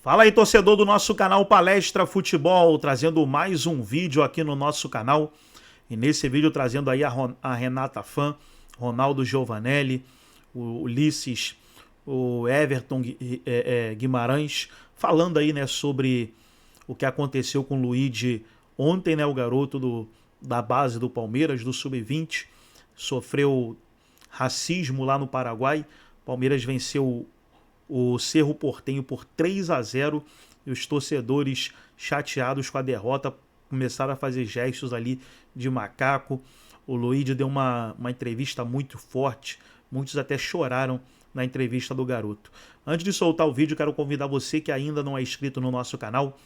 Fala aí, torcedor do nosso canal Palestra Futebol, trazendo mais um vídeo aqui no nosso canal. E nesse vídeo trazendo aí a Renata Fã, Ronaldo Giovanelli, o Ulisses, o Everton Guimarães, falando aí, né, sobre o que aconteceu com o Luigi ontem, né, o garoto da base do Palmeiras, do Sub-20, sofreu racismo lá no Paraguai. Palmeiras venceu o Cerro Porteño por 3-0 e os torcedores, chateados com a derrota, começaram a fazer gestos ali de macaco. O Luigi deu uma entrevista muito forte, muitos até choraram na entrevista do garoto. Antes de soltar o vídeo, quero convidar você que ainda não é inscrito no nosso canal,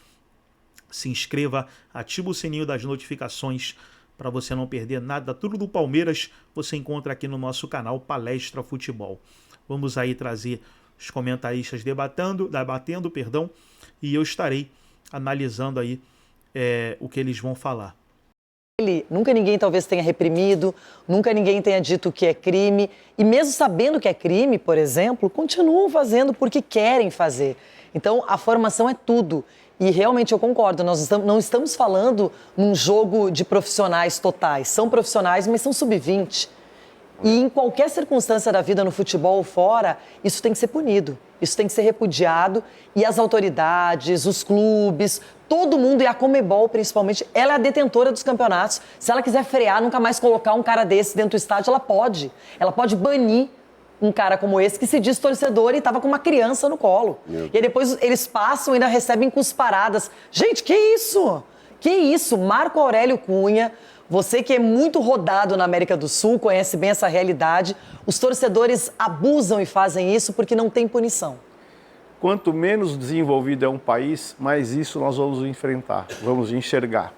se inscreva, ative o sininho das notificações para você não perder nada. Tudo do Palmeiras você encontra aqui no nosso canal Palestra Futebol. Vamos aí trazer os comentaristas debatendo, e eu estarei analisando aí o que eles vão falar. Nunca ninguém talvez tenha reprimido, nunca ninguém tenha dito que é crime, e mesmo sabendo que é crime, por exemplo, continuam fazendo porque querem fazer. Então, a formação é tudo. E realmente eu concordo, nós não estamos falando num jogo de profissionais totais. São profissionais, mas são sub-20. E em qualquer circunstância da vida, no futebol ou fora, isso tem que ser punido, isso tem que ser repudiado. E as autoridades, os clubes, todo mundo, e a Conmebol principalmente, ela é a detentora dos campeonatos. Se ela quiser frear, nunca mais colocar um cara desse dentro do estádio, ela pode. Ela pode banir um cara como esse que se diz torcedor e estava com uma criança no colo. E aí depois eles passam e ainda recebem cusparadas. Gente, que isso? Que isso? Marco Aurélio Cunha, você que é muito rodado na América do Sul, conhece bem essa realidade, os torcedores abusam e fazem isso porque não tem punição. Quanto menos desenvolvido é um país, mais isso nós vamos enfrentar, vamos enxergar.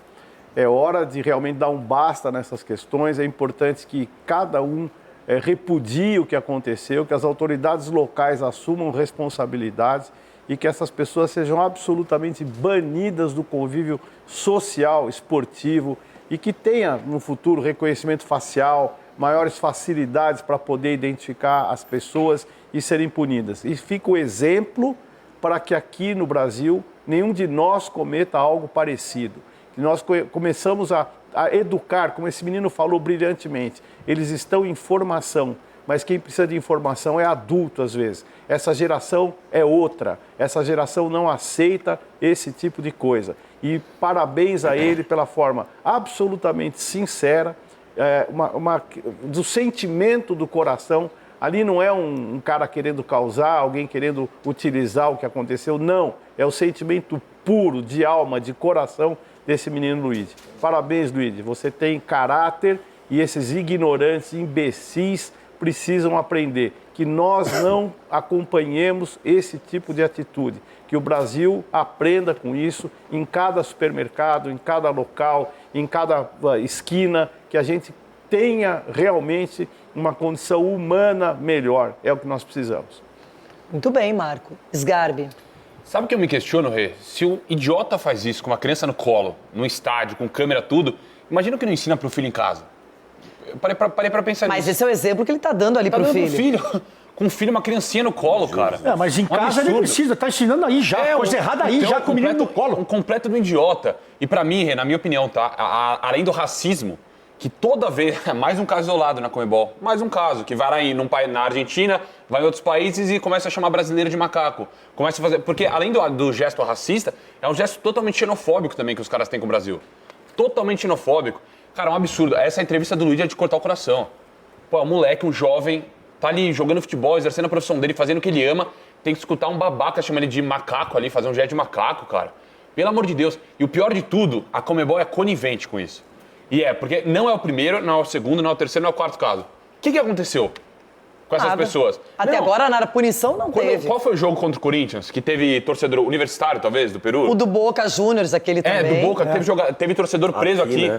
É hora de realmente dar um basta nessas questões, é importante que cada um repudie o que aconteceu, que as autoridades locais assumam responsabilidades e que essas pessoas sejam absolutamente banidas do convívio social, esportivo e que tenha no futuro reconhecimento facial, maiores facilidades para poder identificar as pessoas e serem punidas. E fica o exemplo para que aqui no Brasil nenhum de nós cometa algo parecido. Que nós começamos a educar, como esse menino falou brilhantemente. Eles estão em formação, mas quem precisa de informação é adulto às vezes. Essa geração é outra, essa geração não aceita esse tipo de coisa. E parabéns a ele pela forma absolutamente sincera, do sentimento do coração. Ali não é um cara querendo causar, alguém querendo utilizar o que aconteceu, não. É o sentimento puro, de alma, de coração desse menino Luigi. Parabéns, Luigi, você tem caráter e esses ignorantes, imbecis, precisam aprender que nós não acompanhemos esse tipo de atitude, que o Brasil aprenda com isso em cada supermercado, em cada local, em cada esquina, que a gente tenha realmente uma condição humana melhor, é o que nós precisamos. Muito bem, Marco. Sgarbi. Sabe o que eu me questiono, Rê? Se um idiota faz isso com uma criança no colo, no estádio, com câmera, tudo, imagina o que não ensina pro filho em casa. Eu parei pra pensar nisso. Mas esse é o exemplo que ele tá dando ali pro filho. Com um filho, uma criancinha no colo, cara. Mas em casa ele precisa, tá ensinando aí já, coisa errada aí, já com o menino no colo. Um completo do idiota. E pra mim, Rê, na minha opinião, tá? Além do racismo, que toda vez, mais um caso isolado na Conmebol, mais um caso, que vai lá na Argentina, vai em outros países e começa a chamar brasileiro de macaco. Começa a fazer, porque além do gesto racista, é um gesto totalmente xenofóbico também que os caras têm com o Brasil. Totalmente xenofóbico. Cara, é um absurdo. Essa entrevista do Luigi é de cortar o coração. Pô, é um moleque, um jovem, tá ali jogando futebol, exercendo a profissão dele, fazendo o que ele ama, tem que escutar um babaca chamar ele de macaco ali, fazer um gesto de macaco, cara. Pelo amor de Deus. E o pior de tudo, a Conmebol é conivente com isso. E porque não é o primeiro, não é o segundo, não é o terceiro, não é o quarto caso. O que aconteceu com essas pessoas? Até agora, na punição, não teve. Qual foi o jogo contra o Corinthians? Que teve torcedor universitário, talvez, do Peru? O do Boca Juniors, aquele também. Do Boca, teve torcedor preso aqui. Né?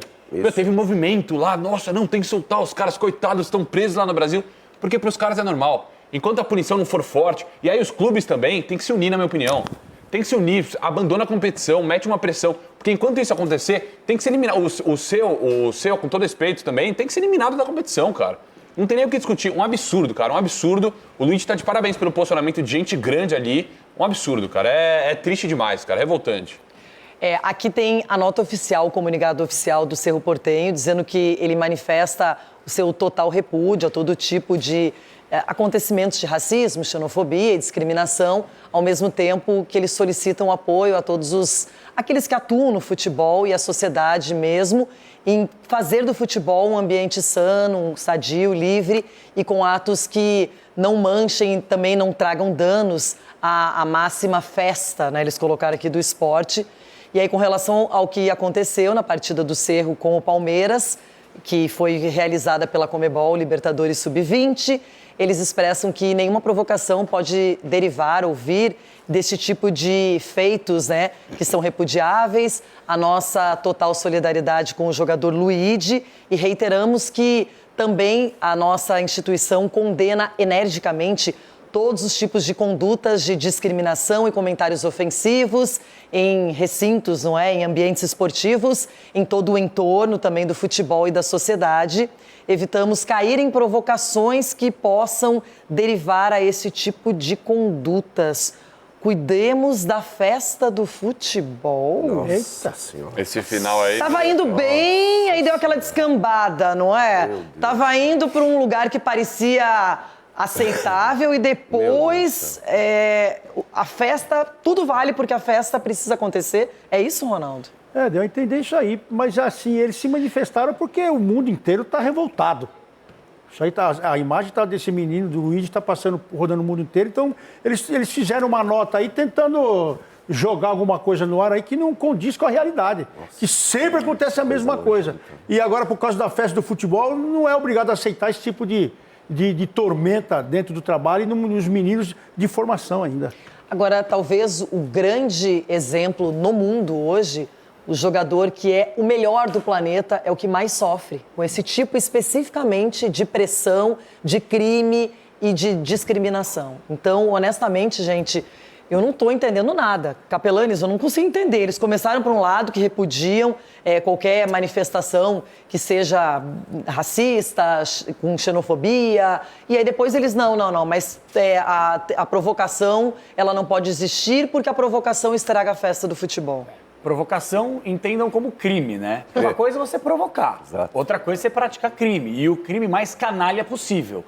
Teve movimento lá, nossa, não, tem que soltar, os caras, coitados, estão presos lá no Brasil. Porque pros caras é normal. Enquanto a punição não for forte, e aí os clubes também tem que se unir, na minha opinião. Tem que se unir, abandona a competição, mete uma pressão. Porque enquanto isso acontecer, tem que ser eliminado. O seu, com todo respeito também, tem que ser eliminado da competição, cara. Não tem nem o que discutir. Um absurdo, cara, um absurdo. O Luigi tá de parabéns pelo posicionamento de gente grande ali, um absurdo, cara. É triste demais, cara. É revoltante. Aqui tem a nota oficial, o comunicado oficial do Cerro Porteño, dizendo que ele manifesta o seu total repúdio a todo tipo de acontecimentos de racismo, xenofobia e discriminação, ao mesmo tempo que eles solicitam apoio a todos aqueles que atuam no futebol e a sociedade mesmo, em fazer do futebol um ambiente sano, sadio, livre e com atos que não manchem, também não tragam danos à máxima festa, né? Eles colocaram aqui do esporte. E aí, com relação ao que aconteceu na partida do Cerro com o Palmeiras, que foi realizada pela Conmebol Libertadores Sub-20, eles expressam que nenhuma provocação pode derivar ou vir desse tipo de feitos, né, que são repudiáveis. A nossa total solidariedade com o jogador Luigi e reiteramos que também a nossa instituição condena energicamente todos os tipos de condutas de discriminação e comentários ofensivos em recintos, não é? Em ambientes esportivos, em todo o entorno também do futebol e da sociedade. Evitamos cair em provocações que possam derivar a esse tipo de condutas. Cuidemos da festa do futebol. Nossa Senhora. Esse final aí... Tava indo bem, aí deu aquela descambada, não é? Tava indo para um lugar que parecia aceitável e depois a festa, tudo vale porque a festa precisa acontecer. É isso, Ronaldo? Deu a entender isso aí, mas assim, eles se manifestaram porque o mundo inteiro está revoltado. Isso aí a imagem tá desse menino, do Luigi, está rodando o mundo inteiro, então eles fizeram uma nota aí tentando jogar alguma coisa no ar aí que não condiz com a realidade. Nossa. Que sempre acontece a mesma coisa. E agora, por causa da festa do futebol, não é obrigado a aceitar esse tipo de tormenta dentro do trabalho e nos meninos de formação ainda. Agora, talvez o grande exemplo no mundo hoje, o jogador que é o melhor do planeta é o que mais sofre com esse tipo especificamente de pressão, de crime e de discriminação. Então, honestamente, gente, eu não estou entendendo nada. Capelanes, eu não consigo entender. Eles começaram por um lado que repudiam qualquer manifestação que seja racista, com xenofobia, e aí depois eles, não, mas a provocação, ela não pode existir porque a provocação estraga a festa do futebol. Provocação, entendam como crime, né? Uma coisa é você provocar, outra coisa é você praticar crime, e o crime mais canalha possível.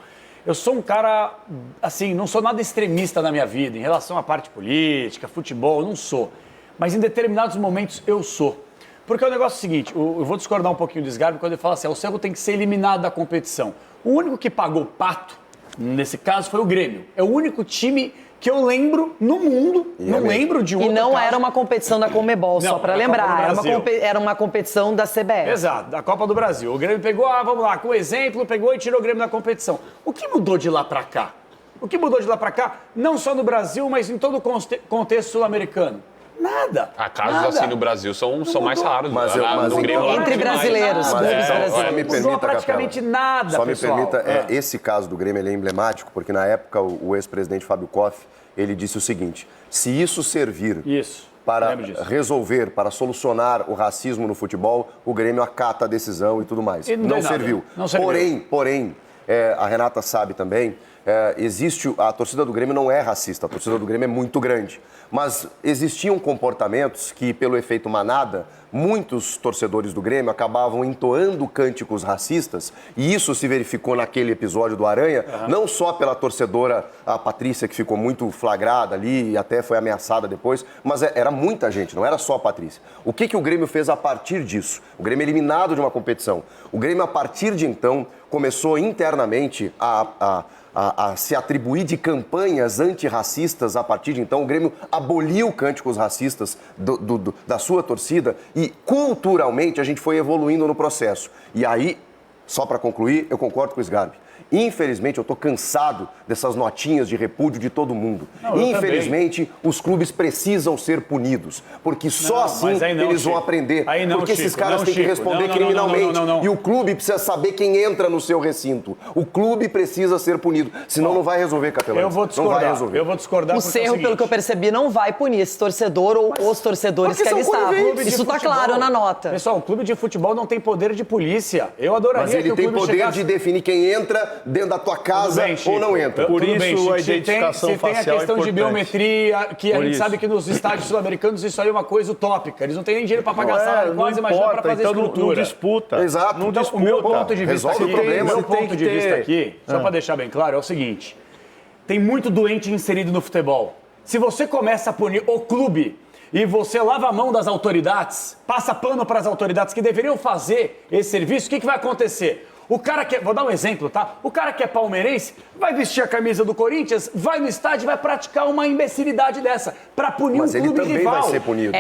Eu sou um cara, assim, não sou nada extremista na minha vida, em relação à parte política, futebol, eu não sou. Mas em determinados momentos eu sou. Porque o negócio é o seguinte, eu vou discordar um pouquinho do Sgarbi quando ele fala assim, o Cerro tem que ser eliminado da competição. O único que pagou pato, nesse caso, foi o Grêmio. É o único time que eu lembro no mundo, não lembro de um outro caso. E não era uma competição da Conmebol, só para lembrar, era uma competição da CBF. Exato, da Copa do Brasil. O Grêmio pegou, vamos lá, com o exemplo, pegou e tirou o Grêmio da competição. O que mudou de lá para cá? O que mudou de lá para cá, não só no Brasil, mas em todo o contexto sul-americano? Nada. Casos assim no Brasil são mais raros. Mas entre brasileiros, me permita, mudou praticamente nada, só pessoal. Me permita, esse caso do Grêmio ele é emblemático, porque na época o ex-presidente Fábio Koff, ele disse o seguinte, se isso servir para resolver, para solucionar o racismo no futebol, o Grêmio acata a decisão e tudo mais. Não serviu. Porém, a Renata sabe também, a torcida do Grêmio não é racista, a torcida do Grêmio é muito grande. Mas existiam comportamentos que, pelo efeito manada, muitos torcedores do Grêmio acabavam entoando cânticos racistas, e isso se verificou naquele episódio do Aranha, não só pela torcedora, a Patrícia, que ficou muito flagrada ali e até foi ameaçada depois, mas era muita gente, não era só a Patrícia. O que o Grêmio fez a partir disso? O Grêmio eliminado de uma competição. O Grêmio, a partir de então, começou internamente a se atribuir de campanhas antirracistas. A partir de então, o Grêmio aboliu cânticos racistas da sua torcida e, culturalmente, a gente foi evoluindo no processo. E aí, só para concluir, eu concordo com o Sgarbi. Infelizmente, eu estou cansado dessas notinhas de repúdio de todo mundo. Infelizmente, os clubes precisam ser punidos, porque só assim eles vão aprender. Porque esses caras têm que responder criminalmente. E o clube precisa saber quem entra no seu recinto. O clube precisa ser punido, senão não vai resolver, Capelão. Eu vou discordar. Não vai resolver. Eu vou discordar. O Cerro, pelo que eu percebi, não vai punir esse torcedor ou os torcedores que ali estavam. Isso está claro na nota. Pessoal, o clube de futebol não tem poder de polícia. Eu adoraria que o clube chegasse... Mas ele tem poder de definir quem entra entra dentro da tua casa ou não entra. Por isso a identificação facial é importante. Você tem a questão de biometria, que a gente sabe que nos estádios sul-americanos isso aí é uma coisa utópica. Eles não têm nem dinheiro para pagar salário, quase imagina para fazer estrutura. Não disputa. Exato. Não disputa. O meu ponto de vista Resolve o problema. meu ponto de vista aqui, só para deixar bem claro, é o seguinte. Tem muito doente inserido no futebol. Se você começa a punir o clube e você lava a mão das autoridades, passa pano para as autoridades que deveriam fazer esse serviço, o que vai acontecer? O cara que vou dar um exemplo, tá? O cara que é palmeirense vai vestir a camisa do Corinthians, vai no estádio e vai praticar uma imbecilidade dessa para punir um clube rival. Mas ele também vai ser punido.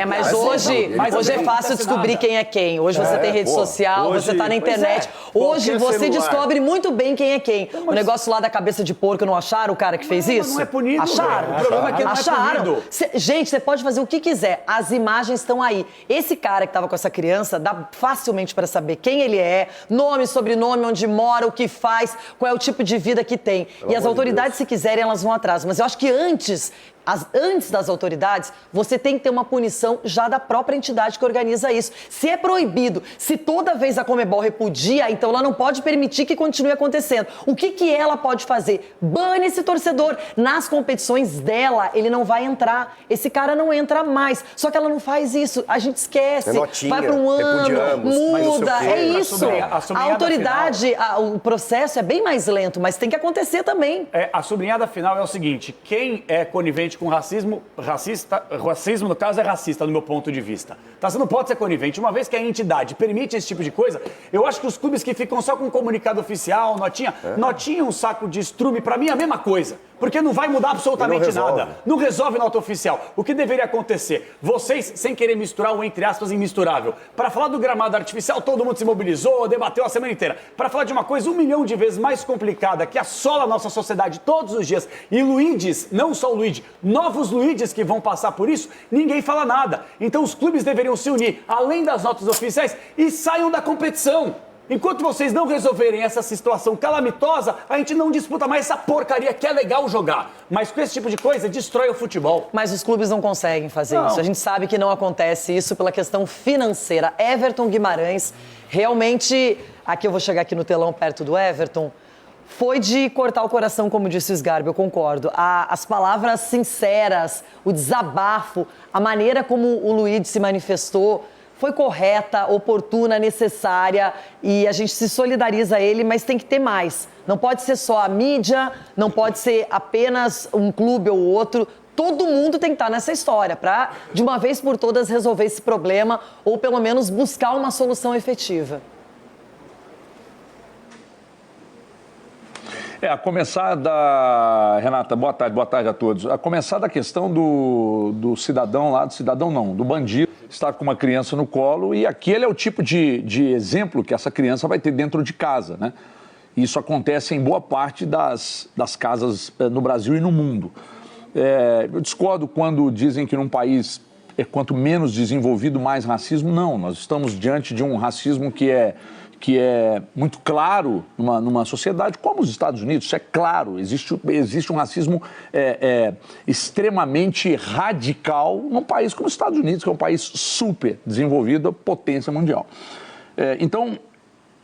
Mas hoje é fácil descobrir quem é quem. Hoje você tem rede social, você tá na internet. Hoje você descobre muito bem quem é quem. O negócio lá da cabeça de porco, não acharam o cara que fez isso? Não é punido. Acharam. O problema é que não é punido. Gente, você pode fazer o que quiser. As imagens estão aí. Esse cara que tava com essa criança, dá facilmente para saber quem ele é, nome, sobrenome, onde mora, o que faz, qual é o tipo de vida que tem. E as autoridades, se quiserem, elas vão atrás. Mas eu acho que antes das autoridades, você tem que ter uma punição já da própria entidade que organiza isso. Se é proibido, se toda vez a Conmebol repudia, então ela não pode permitir que continue acontecendo. O que ela pode fazer? Bane esse torcedor. Nas competições dela, ele não vai entrar. Esse cara não entra mais. Só que ela não faz isso. A gente esquece. Notinha, vai para um ano, muda. É isso. A autoridade, o processo é bem mais lento, mas tem que acontecer também. A sublinhada final é o seguinte: quem é conivente com racismo no caso é racista, no meu ponto de vista. Tá? Você não pode ser conivente. Uma vez que a entidade permite esse tipo de coisa, eu acho que os clubes que ficam só com um comunicado oficial, notinha, um saco de estrume, pra mim é a mesma coisa. Porque não vai mudar absolutamente nada. Não resolve nota oficial. O que deveria acontecer? Vocês, sem querer misturar o entre aspas imisturável, para falar do gramado artificial, todo mundo se mobilizou, debateu a semana inteira. Para falar de uma coisa 1 milhão de vezes mais complicada, que assola a nossa sociedade todos os dias, e Luídes, não só o Luíde, novos Luídes que vão passar por isso, ninguém fala nada. Então os clubes deveriam se unir, além das notas oficiais, e saiam da competição. Enquanto vocês não resolverem essa situação calamitosa, a gente não disputa mais essa porcaria que é legal jogar. Mas com esse tipo de coisa, destrói o futebol. Mas os clubes não conseguem fazer isso. A gente sabe que não acontece isso pela questão financeira. Everton Guimarães, realmente, aqui eu vou chegar aqui no telão perto do Everton, foi de cortar o coração, como disse o Sgarbi, eu concordo. As palavras sinceras, o desabafo, a maneira como o Luiz se manifestou, foi correta, oportuna, necessária e a gente se solidariza a ele, mas tem que ter mais. Não pode ser só a mídia, não pode ser apenas um clube ou outro. Todo mundo tem que estar nessa história para, de uma vez por todas, resolver esse problema ou pelo menos buscar uma solução efetiva. A começar da... Renata, boa tarde a todos. A começar da questão do cidadão lá, do bandido, estar com uma criança no colo e aquele é o tipo de exemplo que essa criança vai ter dentro de casa, né? Isso acontece em boa parte das casas no Brasil e no mundo. Eu discordo quando dizem que num país quanto menos desenvolvido, mais racismo. Não, nós estamos diante de um racismo que é muito claro numa sociedade como os Estados Unidos. Isso é claro, existe um racismo extremamente radical num país como os Estados Unidos, que é um país super desenvolvido, potência mundial. Então,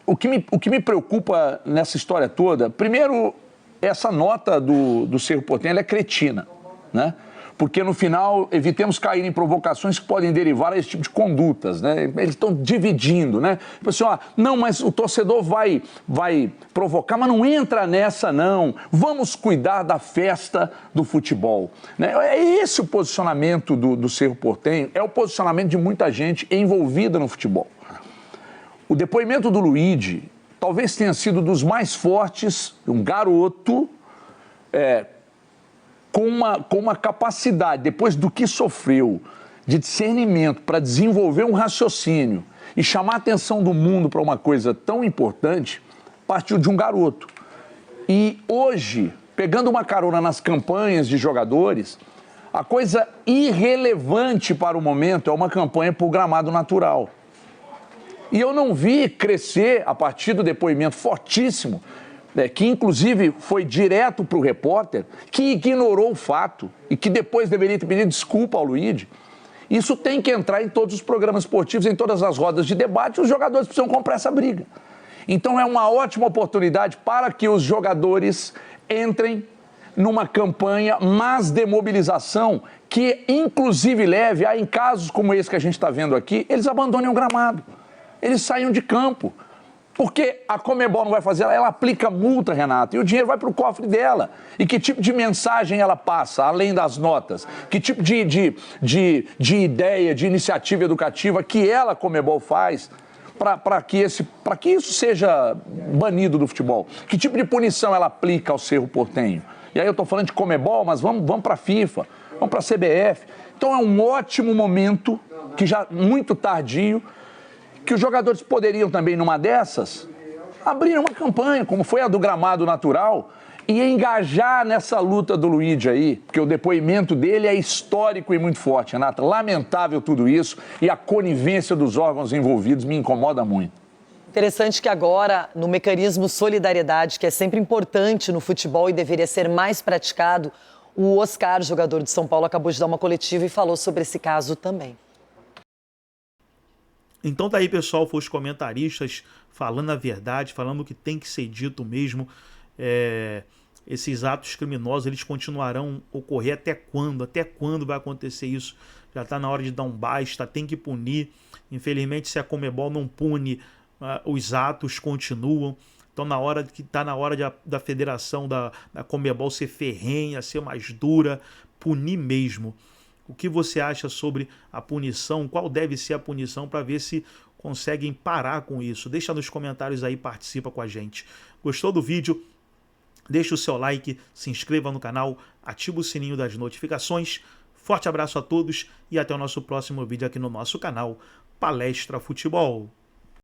o que me preocupa nessa história toda, primeiro, essa nota do Cerro Porteño, ela é cretina, né? Porque, no final, evitemos cair em provocações que podem derivar a esse tipo de condutas, né? Eles estão dividindo, né? Assim, não, mas o torcedor vai provocar, mas não entra nessa, não. Vamos cuidar da festa do futebol, né? É esse o posicionamento do Cerro Porteño, é o posicionamento de muita gente envolvida no futebol. O depoimento do Luigi talvez tenha sido dos mais fortes, um garoto, com uma capacidade, depois do que sofreu, de discernimento para desenvolver um raciocínio e chamar a atenção do mundo para uma coisa tão importante, partiu de um garoto. E hoje, pegando uma carona nas campanhas de jogadores, a coisa irrelevante para o momento é uma campanha por gramado natural. E eu não vi crescer, a partir do depoimento fortíssimo, que inclusive foi direto para o repórter, que ignorou o fato e que depois deveria ter pedido desculpa ao Luigi. Isso tem que entrar em todos os programas esportivos, em todas as rodas de debate, os jogadores precisam comprar essa briga. Então é uma ótima oportunidade para que os jogadores entrem numa campanha mais de mobilização que inclusive leve a, em casos como esse que a gente está vendo aqui, eles abandonem o gramado, eles saiam de campo. Porque a Conmebol não vai fazer, ela aplica multa, Renato, e o dinheiro vai para o cofre dela. E que tipo de mensagem ela passa, além das notas? Que tipo de ideia, de iniciativa educativa que ela, Conmebol, faz para que isso seja banido do futebol? Que tipo de punição ela aplica ao Cerro Porteño? E aí eu estou falando de Conmebol, mas vamos para a FIFA, vamos para a CBF. Então é um ótimo momento, que já muito tardio, que os jogadores poderiam também, numa dessas, abrir uma campanha, como foi a do gramado natural, e engajar nessa luta do Luigi aí, porque o depoimento dele é histórico e muito forte, Renata. Lamentável tudo isso, e a conivência dos órgãos envolvidos me incomoda muito. Interessante que agora, no mecanismo solidariedade, que é sempre importante no futebol e deveria ser mais praticado, o Oscar, jogador de São Paulo, acabou de dar uma coletiva e falou sobre esse caso também. Então tá aí, pessoal, foi os comentaristas falando a verdade, falando o que tem que ser dito mesmo. Esses atos criminosos, eles continuarão a ocorrer até quando? Até quando vai acontecer isso? Já está na hora de dar um basta, tem que punir. Infelizmente, se a Conmebol não pune, os atos continuam. Então está na hora da federação da Conmebol ser ferrenha, ser mais dura, punir mesmo. O que você acha sobre a punição? Qual deve ser a punição, para ver se conseguem parar com isso? Deixa nos comentários aí, participa com a gente. Gostou do vídeo? Deixa o seu like, se inscreva no canal, ativa o sininho das notificações. Forte abraço a todos e até o nosso próximo vídeo aqui no nosso canal Palestra Futebol.